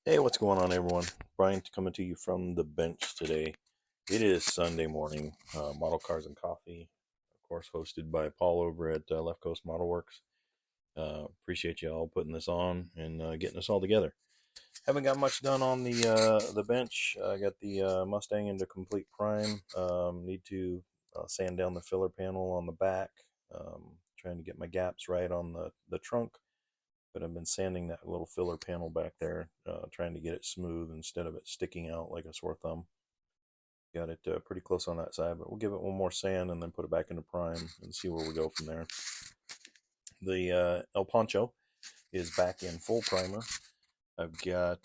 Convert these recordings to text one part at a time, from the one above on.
Hey, what's going on, everyone? Brian coming to you from the bench today. It is Sunday morning. Model Cars and Coffee, of course, hosted by Paul over at Left Coast Model Works. Appreciate you all putting this on and getting us all together. Haven't got much done on the bench. I got the Mustang into complete prime. Need to sand down the filler panel on the back. Trying to get my gaps right on the trunk, but I've been sanding that little filler panel back there, trying to get it smooth instead of it sticking out like a sore thumb. Got it pretty close on that side, but we'll give it one more sand and then put it back into prime and see where we go from there. The El Poncho is back in full primer. I've got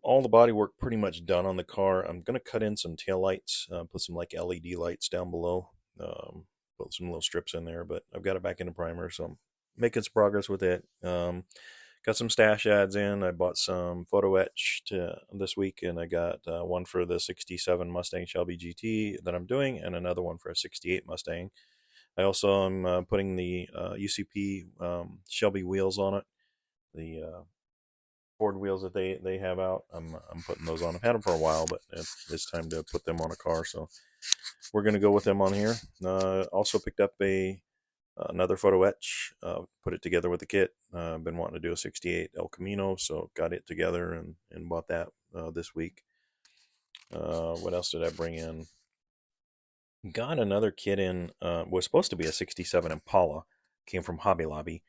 all the body work pretty much done on the car. I'm going to cut in some tail lights, put some like LED lights down below, put some little strips in there, but I've got it back into primer, so I'm making some progress with it. Got some stash ads in. I bought some photo etch this week, and I got one for the 67 Mustang Shelby GT that I'm doing, and another one for a 68 Mustang. I also am putting the UCP Shelby wheels on it. The Ford wheels that they have out, I'm putting those on. I've had them for a while, but it's time to put them on a car, so we're going to go with them on here. Also picked up another photo etch, put it together with the kit. I've been wanting to do a 68 El Camino, so got it together and bought that this week. What else did I bring in? Got another kit in, was supposed to be a 67 Impala, came from Hobby Lobby,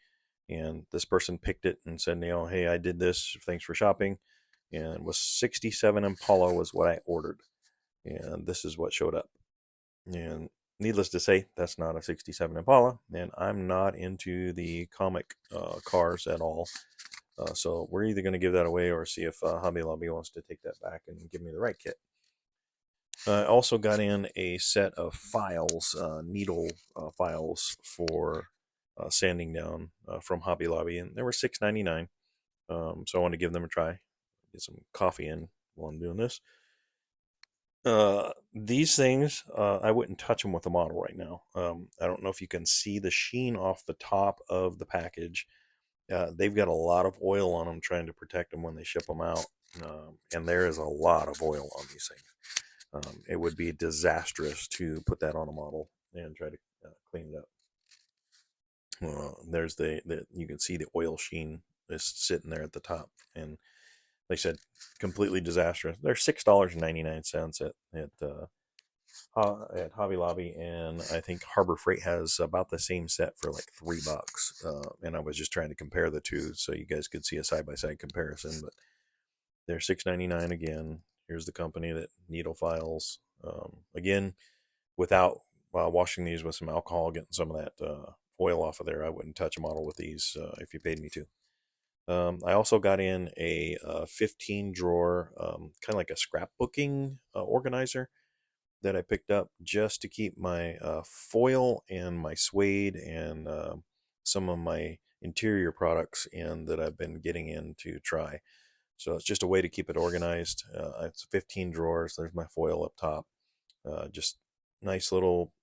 and this person picked it and said, hey, I did this, thanks for shopping, and it was 67 Impala was what I ordered, and this is what showed up. And needless to say, that's not a 67 Impala, and I'm not into the comic cars at all. So we're either going to give that away or see if Hobby Lobby wants to take that back and give me the right kit. I also got in a set of files, needle files for sanding down from Hobby Lobby, and they were $6.99. So I wanted to give them a try. Get some coffee in while I'm doing this. These things, I wouldn't touch them with the model right now. I don't know if you can see the sheen off the top of the package. They've got a lot of oil on them trying to protect them when they ship them out. And there is a lot of oil on these things. It would be disastrous to put that on a model and try to clean it up. There's you can see the oil sheen is sitting there at the top, and they said completely disastrous. They're $6.99 at Hobby Lobby, and I think Harbor Freight has about the same set for like $3. And I was just trying to compare the two so you guys could see a side by side comparison, but they're $6.99 again. Here's the company that needle files. Again, without washing these with some alcohol, getting some of that oil off of there, I wouldn't touch a model with these if you paid me to. I also got in a 15 drawer, kind of like a scrapbooking organizer that I picked up just to keep my foil and my suede and some of my interior products in that I've been getting in to try. So it's just a way to keep it organized. It's 15 drawers. There's my foil up top. Just nice little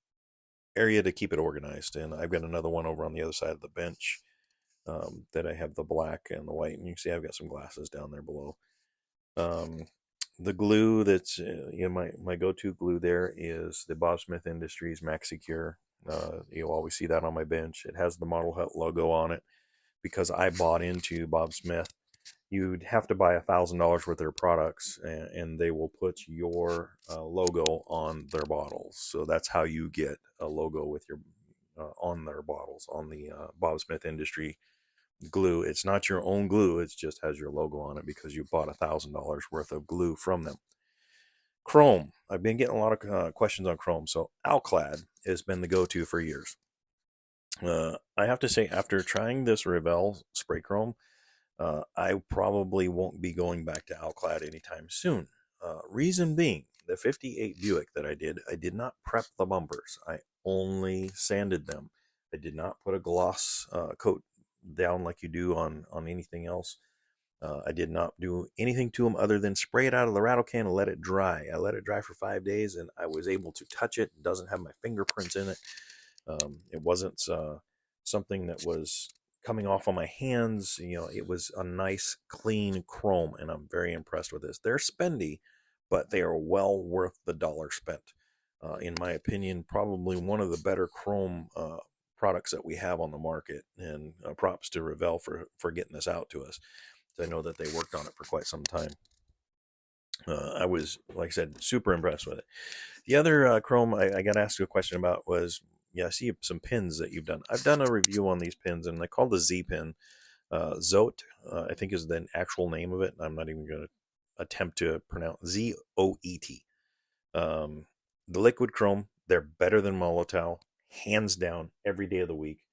area to keep it organized. And I've got another one over on the other side of the bench that I have the black and the white. And you can see I've got some glasses down there below. The glue that's my go-to glue there is the Bob Smith Industries MaxiCure. You'll always see that on my bench. It has the Model Hut logo on it because I bought into Bob Smith. You'd have to buy $1,000 worth of their products, and they will put your logo on their bottles. So that's how you get a logo with your on their bottles, on the Bob Smith Industry glue. It's not your own glue, it just has your logo on it because you bought $1,000 worth of glue from them. Chrome. I've been getting a lot of questions on Chrome. So Alclad has been the go-to for years. I have to say, after trying this Revell spray chrome, I probably won't be going back to Alclad anytime soon. Reason being, the 58 Buick that I did not prep the bumpers. I only sanded them. I did not put a gloss coat down like you do on anything else. I did not do anything to them other than spray it out of the rattle can and let it dry. I let it dry for 5 days, and I was able to touch it. It doesn't have my fingerprints in it. It wasn't something that was coming off on my hands. You know, it was a nice, clean chrome, and I'm very impressed with this. They're spendy, but they are well worth the dollar spent. In my opinion, probably one of the better chrome products that we have on the market. And props to Revell for getting this out to us. I know that they worked on it for quite some time. I was, like I said, super impressed with it. The other Chrome I got asked you a question about was, yeah, I see some pins that you've done. I've done a review on these pins, and they call the Z pin. Zote, I think, is the actual name of it. I'm not even going to attempt to pronounce Zoet. Um, the liquid chrome, they're better than Molotov, hands down, every day of the week.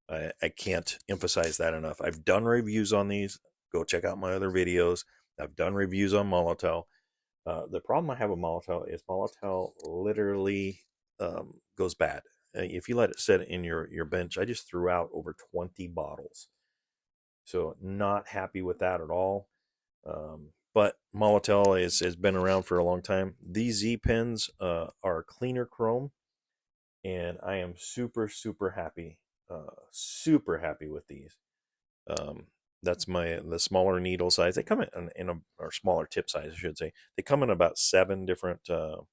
I can't emphasize that enough. I've done reviews on these. Go check out my other videos. I've done reviews on Molotov. The problem I have with Molotov is Molotov literally goes bad. If you let it sit in your bench, I just threw out over 20 bottles. So not happy with that at all. But Molotov has been around for a long time. These Z pens are cleaner chrome, and I am super super happy with these. Um, that's the smaller needle size. They come in a or smaller tip size, I should say. They come in about 7 different um,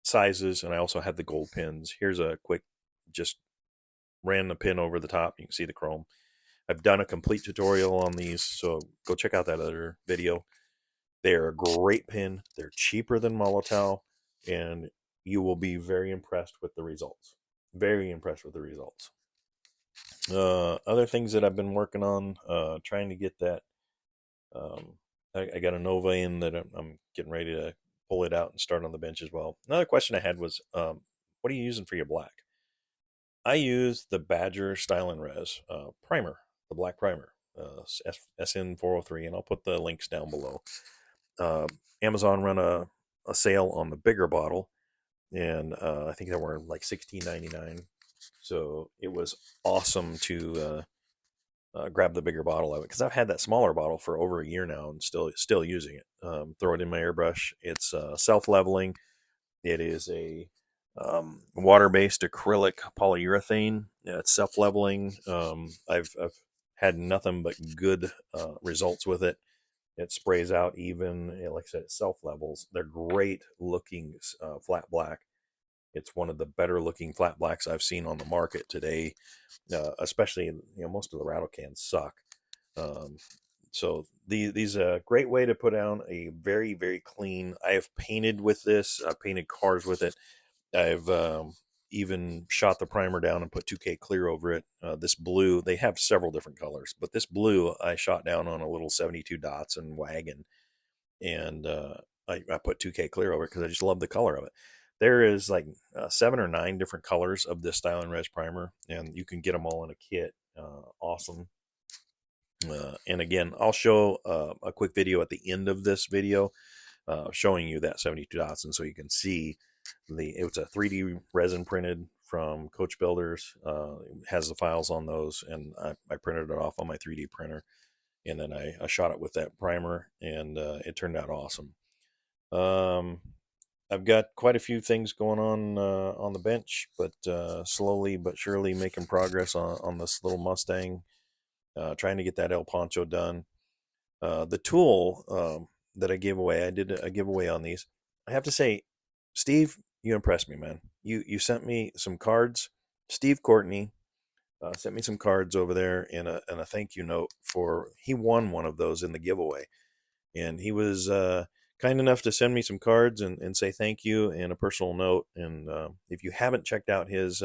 sizes, and I also have the gold pins. Here's a quick, just ran the pin over the top. You can see the chrome. I've done a complete tutorial on these, so go check out that other video. They're a great pin. They're cheaper than Molotov, and you will be very impressed with the results. Very impressed with the results. Other things that I've been working on, trying to get that. Um, I got a Nova in that I'm getting ready to pull it out and start on the bench as well. Another question I had was, what are you using for your black? I use the Badger Style and Res primer, the black primer, SN403, and I'll put the links down below. Amazon run a sale on the bigger bottle, and I think they were like $16.99. So it was awesome to grab the bigger bottle of it, because I've had that smaller bottle for over a year now and still using it. Throw it in my airbrush. It's self leveling. It is a water-based acrylic polyurethane. Yeah, it's self-leveling. I've had nothing but good results with it. It sprays out even. Like I said, it self-levels. They're great looking flat black. It's one of the better looking flat blacks I've seen on the market today. Especially, most of the rattle cans suck. Um, so these a great way to put down a very clean. I have painted with this. I've painted cars with it. I've even shot the primer down and put 2K clear over it. This blue, they have several different colors, but this blue I shot down on a little 72 Dotson wagon, and I put 2K clear over it because I just love the color of it. There is like 7 or 9 different colors of this Style and Res primer, and you can get them all in a kit. Awesome. And again, I'll show a quick video at the end of this video showing you that 72 Dotson, so you can see it's a 3D resin printed from Coach Builders. Has the files on those, and I printed it off on my 3D printer, and then I shot it with that primer, and it turned out awesome. I've got quite a few things going on the bench, but slowly but surely making progress on this little Mustang. Trying to get that El Poncho done. The tool that I gave away, I did a giveaway on these. I have to say, Steve, you impressed me, man. You sent me some cards. Steve Courtney sent me some cards over there and a thank you note for. He won one of those in the giveaway, and he was kind enough to send me some cards and say thank you and a personal note. And if you haven't checked out his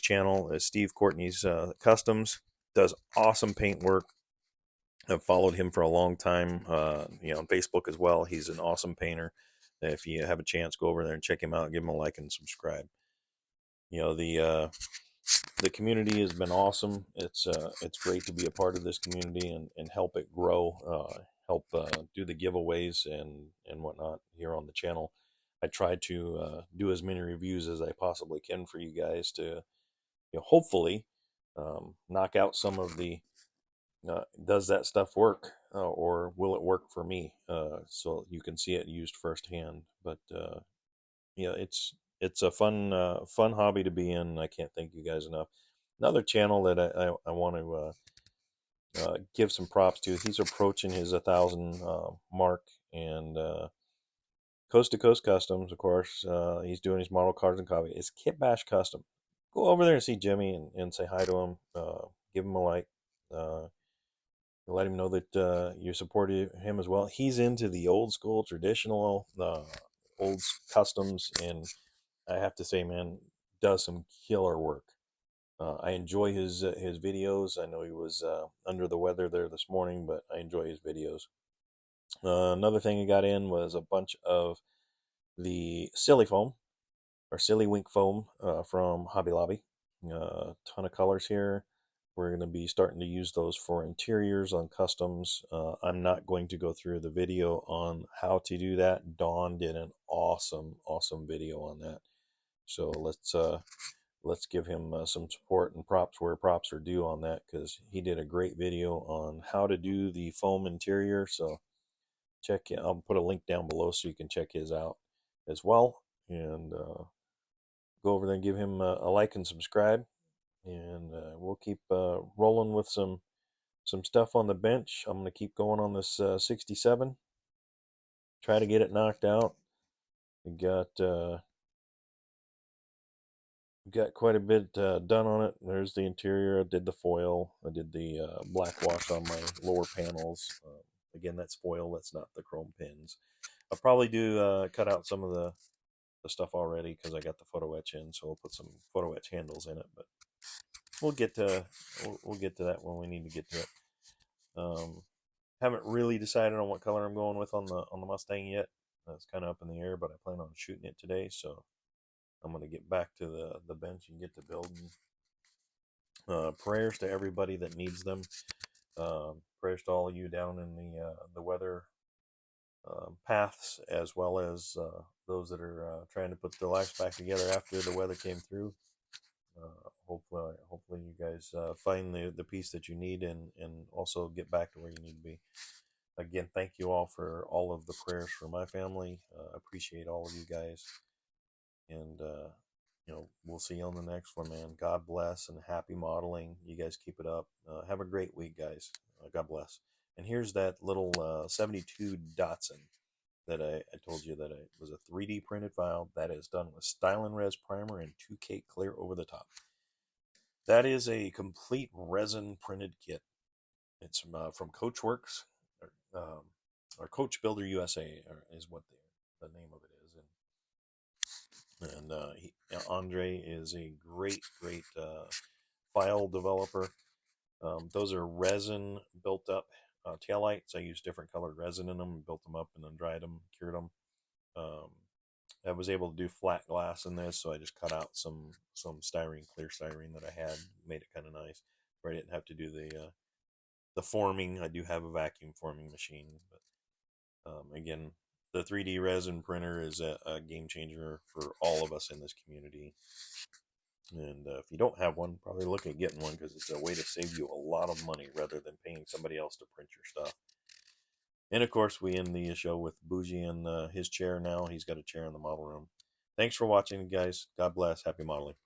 channel, Steve Courtney's Customs, does awesome paint work. I've followed him for a long time, on Facebook as well. He's an awesome painter. If you have a chance, go over there and check him out. Give him a like and subscribe. The community has been awesome. It's great to be a part of this community and help it grow. Help do the giveaways and whatnot here on the channel. I try to do as many reviews as I possibly can for you guys to, hopefully knock out some of the does that stuff work, or will it work for me, so you can see it used firsthand. But it's a fun hobby to be in. I can't thank you guys enough. Another channel that I want to give some props to. He's approaching his 1,000 mark, and Coast to Coast Customs, of course. He's doing his model cars and coffee. It's Kit Bash Custom. Go over there and see Jimmy and say hi to him. Give him a like. Uh, let him know that you supported him as well. He's into the old school, traditional, old customs, and I have to say, man, does some killer work. I enjoy his videos. I know he was under the weather there this morning, but I enjoy his videos. Another thing I got in was a bunch of the silly foam or silly wink foam from Hobby Lobby. A ton of colors here. We're going to be starting to use those for interiors on customs. I'm not going to go through the video on how to do that. Dawn did an awesome video on that. So let's give him some support and props where props are due on that, because he did a great video on how to do the foam interior. So check it. I'll put a link down below so you can check his out as well. And go over there and give him a like and subscribe. And we'll keep rolling with some stuff on the bench. I'm going to keep going on this 67. Try to get it knocked out. We got quite a bit done on it. There's the interior. I did the foil. I did the black wash on my lower panels. Again, that's foil. That's not the chrome pins. I'll probably do cut out some of the stuff already because I got the photo etch in, so we'll put some photo etch handles in it. But we'll get to we'll get to that when we need to get to it. Haven't really decided on what color I'm going with on the Mustang yet. It's kind of up in the air, but I plan on shooting it today, so I'm going to get back to the bench and get to building. Prayers to everybody that needs them. Prayers to all of you down in the weather paths, as well as those that are trying to put their lives back together after the weather came through. Hopefully you guys find the peace that you need, and also get back to where you need to be. Again, thank you all for all of the prayers for my family. Appreciate all of you guys, and we'll see you on the next one, man. God bless and happy modeling. You guys keep it up. Have a great week, guys. God bless. And here's that little 72 Dotson that I told you that it was a 3D printed file that is done with Stylin Res primer and 2K clear over the top. That is a complete resin printed kit. It's from Coachworks, or Coach Builder USA, is what the name of it is. And Andre is a great file developer. Those are resin built up taillights. I used different colored resin in them, built them up, and then dried them, cured them. I was able to do flat glass in this, so I just cut out some styrene, clear styrene that I had, made it kind of nice, where I didn't have to do the forming. I do have a vacuum forming machine, but again, the 3D resin printer is a game changer for all of us in this community. And if you don't have one, probably look at getting one, because it's a way to save you a lot of money rather than paying somebody else to print your stuff. And of course, we end the show with Bougie in his chair now. He's got a chair in the model room. Thanks for watching, guys. God bless. Happy modeling.